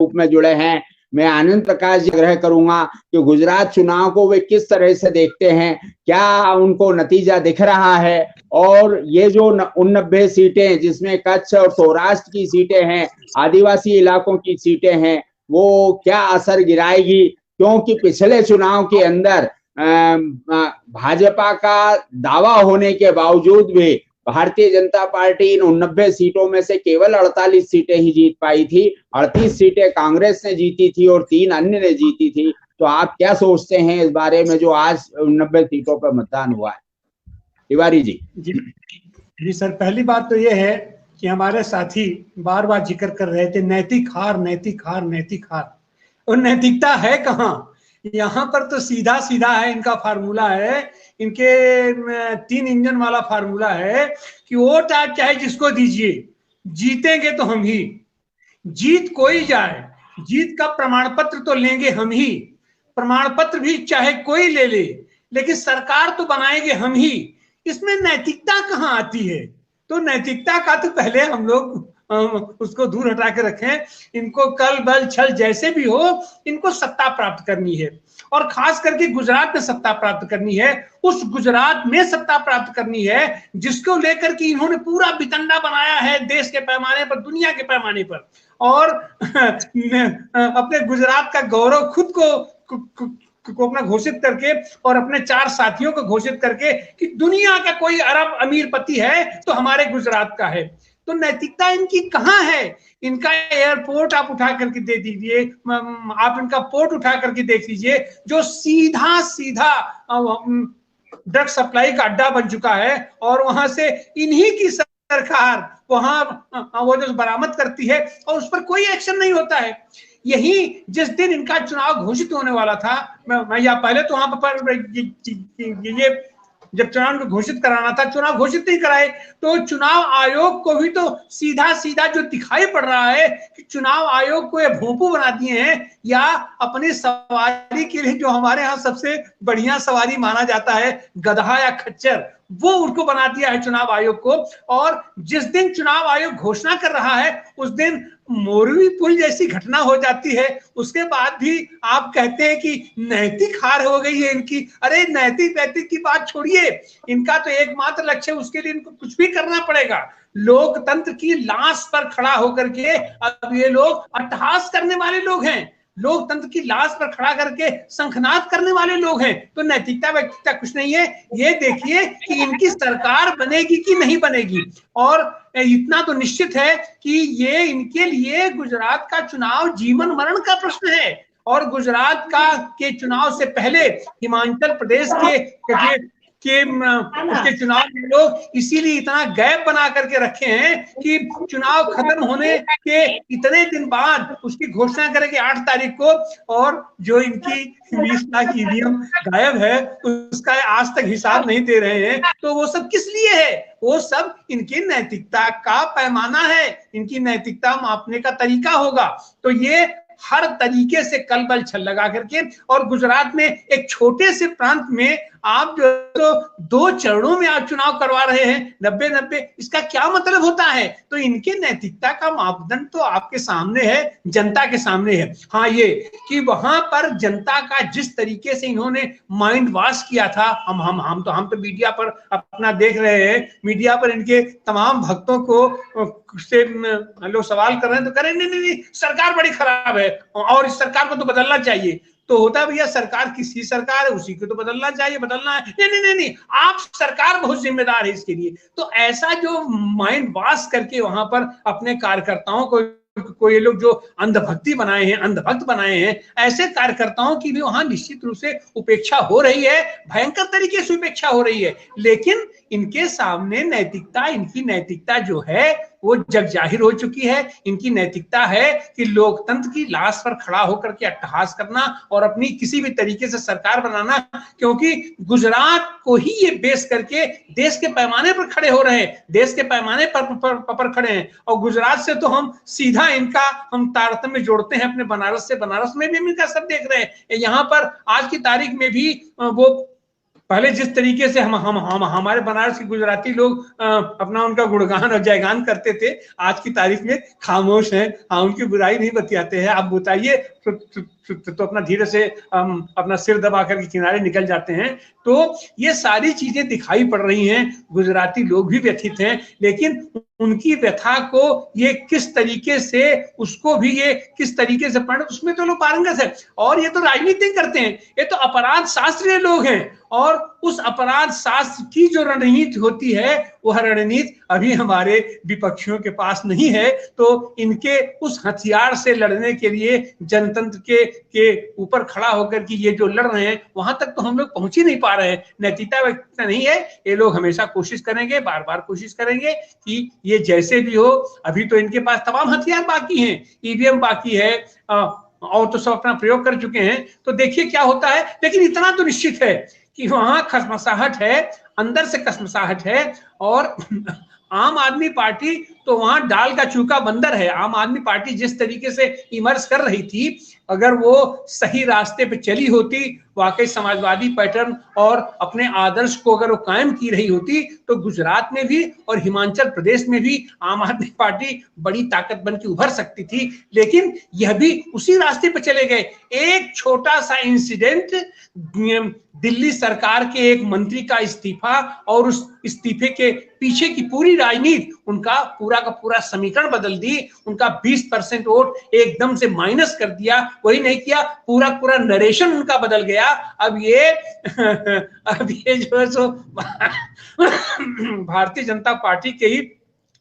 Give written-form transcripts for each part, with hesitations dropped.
रूप में जुड़े हैं। मैं आनंद प्रकाश जी आग्रह करूंगा कि गुजरात चुनाव को वे किस तरह से देखते हैं, क्या उनको नतीजा दिख रहा है, और ये जो 89 सीटें जिसमें कच्छ और सौराष्ट्र की सीटें हैं, आदिवासी इलाकों की सीटें हैं, वो क्या असर गिराएगी। क्योंकि पिछले चुनाव के अंदर भाजपा का दावा होने के बावजूद भी भारतीय जनता पार्टी इन 89 सीटों में से केवल 48 सीटें ही जीत पाई थी। 38 सीटें कांग्रेस ने जीती थी और 3 अन्य ने जीती थी। तो आप क्या सोचते हैं इस बारे में जो आज 89 सीटों पर मतदान हुआ है? तिवारी जी। जी सर, पहली बात तो ये है कि हमारे साथी बार बार जिक्र कर रहे थे नैतिक हार, नैतिक हार, नैतिक हार। और नैतिकता है कहाँ? यहाँ पर तो सीधा सीधा है, इनका फार्मूला है, इनके 3 इंजन वाला फार्मूला है कि वोट आप चाहे जिसको दीजिए, जीतेंगे तो हम ही, जीत कोई जाए, जीत का प्रमाण पत्र तो लेंगे हम ही, प्रमाण पत्र भी चाहे कोई ले ले, लेकिन सरकार तो बनाएंगे हम ही। इसमें नैतिकता कहाँ आती है? तो नैतिकता का तो पहले हम लोग उसको दूर हटा के रखें। इनको कल बल छल जैसे भी हो, इनको सत्ता प्राप्त करनी है, और खास करके गुजरात में सत्ता प्राप्त करनी है। उस गुजरात में सत्ता प्राप्त करनी है जिसको लेकर के इन्होंने पूरा बितंडा बनाया है देश के पैमाने पर, दुनिया के पैमाने पर, और अपने गुजरात का गौरव खुद को अपना घोषित करके और अपने 4 साथियों को घोषित करके कि दुनिया का कोई अरब अमीर पति है तो हमारे गुजरात का है। तो नैतिकता इनकी कहाँ है? इनका एयरपोर्ट आप उठा करके दे दीजिए, आप इनका पोर्ट उठा करके देख लीजिए, जो सीधा सीधा ड्रग सप्लाई का अड्डा बन चुका है, और वहां से इन्हीं की सरकार वहां वो जो बरामद करती है और उस पर कोई एक्शन नहीं होता है। यही जिस दिन इनका चुनाव घोषित होने वाला था, मैं या पहले तो वहां पर ये जब चुनाव घोषित कराना था, चुनाव घोषित नहीं कराए, तो चुनाव आयोग को भी तो सीधा सीधा जो दिखाई पड़ रहा है कि चुनाव आयोग को ये भोंपू बना दिए हैं, या अपनी सवारी के लिए जो हमारे यहाँ सबसे बढ़िया सवारी माना जाता है गधा या खच्चर, वो उनको बना दिया है चुनाव आयोग को। और जिस दिन चुनाव आयोग घोषणा कर रहा है उस दिन मोरवी पुल जैसी घटना हो जाती है, उसके बाद भी आप कहते हैं कि नैतिक हार हो गई है इनकी। अरे नैतिक नैतिक की बात छोड़िए, इनका तो एकमात्र लक्ष्य, उसके लिए इनको कुछ भी करना पड़ेगा। लोकतंत्र की लाश पर खड़ा होकर के अब ये लोग अट्टहास करने वाले लोग हैं, लोकतंत्र की लाश पर खड़ा करके शंखनाद करने वाले लोग हैं। तो नैतिकता वैतिकता कुछ नहीं है। ये देखिए कि इनकी सरकार बनेगी कि नहीं बनेगी, और इतना तो निश्चित है कि ये इनके लिए गुजरात का चुनाव जीवन मरण का प्रश्न है। और गुजरात के चुनाव से पहले हिमाचल प्रदेश उसके चुनाव में लोग इसीलिए इतना गैप बना करके रखे हैं कि चुनाव खत्म होने के इतने दिन बाद उसकी घोषणा करेंगे 8 तारीख को, और जो इनकी 20 लाख ईवीएम गायब है उसका आज तक हिसाब नहीं दे रहे हैं। तो वो सब किस लिए है? वो सब इनकी नैतिकता का पैमाना है, इनकी नैतिकता मापने का तरीका होगा। तो ये हर तरीके से कलबल छल लगा करके, और गुजरात में एक छोटे से प्रांत में आप जो तो 2 चरणों में आप चुनाव करवा रहे हैं 90-90, इसका क्या मतलब होता है? तो इनके नैतिकता का मापदंड तो आपके सामने है, जनता के सामने है। हाँ, ये कि वहां पर जनता का जिस तरीके से इन्होंने माइंड वॉश किया था, हम तो मीडिया पर अपना देख रहे हैं, मीडिया पर इनके तमाम भक्तों को से लोग सवाल कर रहे हैं, तो करें नहीं, सरकार बड़ी खराब है और इस सरकार को तो बदलना चाहिए। तो होता भैया, सरकार किसी सरकार है, उसी को तो बदलना चाहिए, बदलना है। नहीं, आप सरकार बहुत जिम्मेदार है इसके लिए। तो ऐसा जो माइंड वॉश करके वहां पर अपने कार्यकर्ताओं को ये लोग जो अंधभक्ति बनाए हैं, अंधभक्त बनाए हैं, ऐसे कार्यकर्ताओं की भी वहां निश्चित रूप से उपेक्षा हो रही है, भयंकर तरीके से उपेक्षा हो रही है। लेकिन इनके सामने नैतिकता, इनकी नैतिकता जो है वो जग जाहिर हो चुकी है। इनकी नैतिकता है कि लोकतंत्र की लाश पर खड़ा होकर के अट्टहास करना और अपनी किसी भी तरीके से सरकार बनाना, क्योंकि गुजरात को ही ये बेस करके देश के पैमाने पर खड़े हो रहे हैं, देश के पैमाने पर खड़े हैं। और गुजरात से तो हम सीधा इनका हम तारतम्य जोड़ते हैं अपने बनारस से, बनारस में भी हम इनका सब देख रहे हैं। यहाँ पर आज की तारीख में भी वो पहले जिस तरीके से हम हमारे बनारस के गुजराती लोग अपना उनका गुणगान और जयगान करते थे, आज की तारीख में खामोश हैं, हाँ उनकी बुराई नहीं बतियाते हैं। आप बताइए तो अपना धीरे से अपना सिर दबा करके किनारे निकल जाते हैं। तो ये सारी चीजें दिखाई पड़ रही हैं, गुजराती लोग भी व्यथित हैं, लेकिन उनकी व्यथा को ये किस तरीके से, उसको भी ये किस तरीके से पढ़, उसमें तो लोग पारंगत है। और ये तो राजनीति करते हैं, ये तो अपराध शास्त्रीय लोग हैं, और उस अपराध शास्त्र की जो रणनीति होती है वह रणनीति अभी हमारे विपक्षियों के पास नहीं है। तो इनके उस हथियार से लड़ने के लिए जनतंत्र के ऊपर खड़ा होकर कि ये जो लड़ रहे हैं, वहां तक तो हम लोग पहुंच ही नहीं पा रहे हैं। नैतिकता नहीं है। ये लोग हमेशा कोशिश करेंगे, बार बार कोशिश करेंगे कि ये जैसे भी हो। अभी तो इनके पास तमाम हथियार बाकी हैं, ईवीएम बाकी है, और तो सब अपना प्रयोग कर चुके हैं। तो देखिए क्या होता है। लेकिन इतना तो निश्चित है कि वहां खसमसाहट है, अंदर से खसमसाहट है। और आम आदमी पार्टी तो वहां डाल का चूका बंदर है। आम आदमी पार्टी जिस तरीके से इमर्ज कर रही थी, अगर वो सही रास्ते पे चली होती, वाकई समाजवादी पैटर्न और अपने आदर्श को अगर वो कायम की रही होती, तो गुजरात में भी और हिमाचल प्रदेश में भी आम आदमी पार्टी बड़ी ताकत बन के उभर सकती थी। लेकिन यह भी उसी रास्ते पे चले गए। एक छोटा सा इंसिडेंट, दिल्ली सरकार के एक मंत्री का इस्तीफा, और उस इस्तीफे के पीछे की पूरी राजनीति, उनका पूरा का पूरा समीकरण बदल दी। उनका 20% वोट एकदम से माइनस कर दिया। वही नहीं किया, पूरा पूरा नरेशन उनका बदल गया। अब ये जो है सो भारतीय जनता पार्टी के ही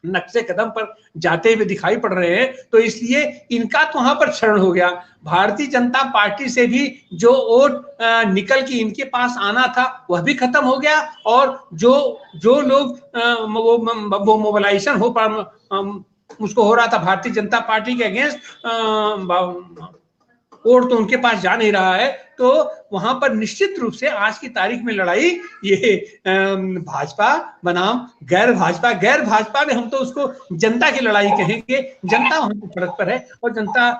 नक्शे कदम पर जाते हुए दिखाई पड़ रहे हैं। तो इसलिए इनका तो वहां पर क्षरण हो गया। भारतीय जनता पार्टी से भी जो वोट निकल के इनके पास आना था वह भी खत्म हो गया। और जो लोग वो मोबिलाइजेशन उसको हो रहा था भारतीय जनता पार्टी के अगेंस्ट, वोट तो उनके पास जा नहीं रहा है। तो वहां पर निश्चित रूप से आज की तारीख में लड़ाई ये भाजपा बनाम गैर भाजपा में हम तो उसको जनता की लड़ाई कहेंगे। जनता वहां पर सड़क पर है और जनता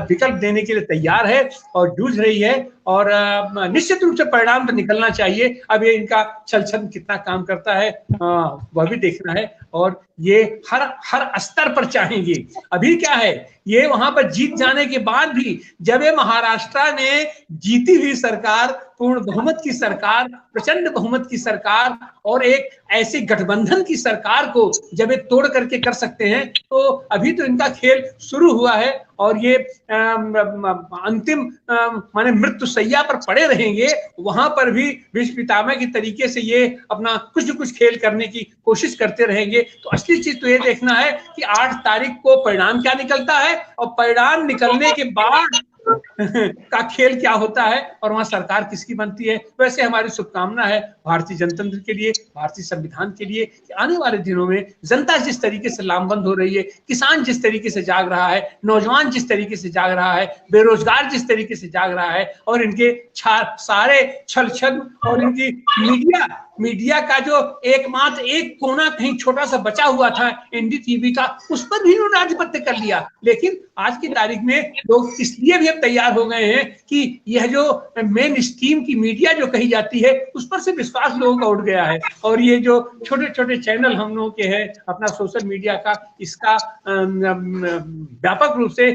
विकल्प देने के लिए तैयार है और जूझ रही है। और निश्चित रूप से परिणाम तो निकलना चाहिए। अब ये इनका छल छल कितना काम करता है वह भी देखना है। और ये हर स्तर पर चाहेंगे। अभी क्या है, ये वहां पर जीत जाने के बाद भी, जब ये महाराष्ट्र में जीती हुई सरकार, पूर्ण बहुमत की सरकार, प्रचंड बहुमत की सरकार और एक ऐसे गठबंधन की सरकार को जब ये तोड़ करके कर सकते हैं, तो अभी तो इनका खेल शुरू हुआ है। और ये अंतिम माने मृत्यु सैया पर पड़े रहेंगे। वहां पर भी भीष्म पितामह की तरीके से ये अपना कुछ न कुछ खेल करने की कोशिश करते रहेंगे। तो असली चीज तो ये देखना है कि 8 तारीख को परिणाम क्या निकलता है, और परिणाम निकलने के बाद का खेल क्या होता है, और वहां सरकार किसकी बनती है। वैसे हमारी शुभकामना है भारतीय जनतंत्र के लिए, भारतीय संविधान के लिए, कि आने वाले दिनों में जनता जिस तरीके से लामबंद हो रही है, किसान जिस तरीके से जाग रहा है, नौजवान जिस तरीके से जाग रहा है, बेरोजगार जिस तरीके से जाग रहा है, और इनके सारे छल छद्म और इनकी मीडिया का जो एकमात्र एक कोना कहीं छोटा सा बचा हुआ था एनडीटीवी का, उस पर भी उन्होंने आधिपत्य कर लिया। लेकिन आज की तारीख में लोग इसलिए भी अब तैयार हो गए हैं कि यह जो मेन स्ट्रीम की मीडिया जो कही जाती है, उस पर से विश्वास लोगों का उठ गया है। और ये जो छोटे छोटे चैनल हम लोगों के हैं अपना सोशल मीडिया का, इसका व्यापक रूप से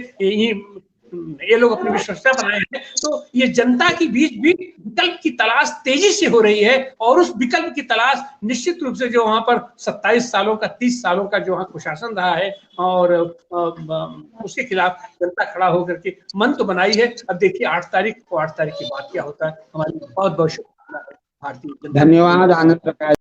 ये लोग अपनी विश्वसनीयता बनाए हैं। तो ये जनता के बीच भी विकल्प की तलाश तेजी से हो रही है। और उस विकल्प की तलाश निश्चित रूप से जो वहां पर 27 सालों का 30 सालों का जो वहां कुशासन रहा है, और उसके खिलाफ जनता खड़ा होकर के मन तो बनाई है। अब देखिए 8 तारीख की बात क्या होता है। हमारी बहुत बहुत शुभकामनाएं। भारतीय धन्यवाद आनंद प्रकाश।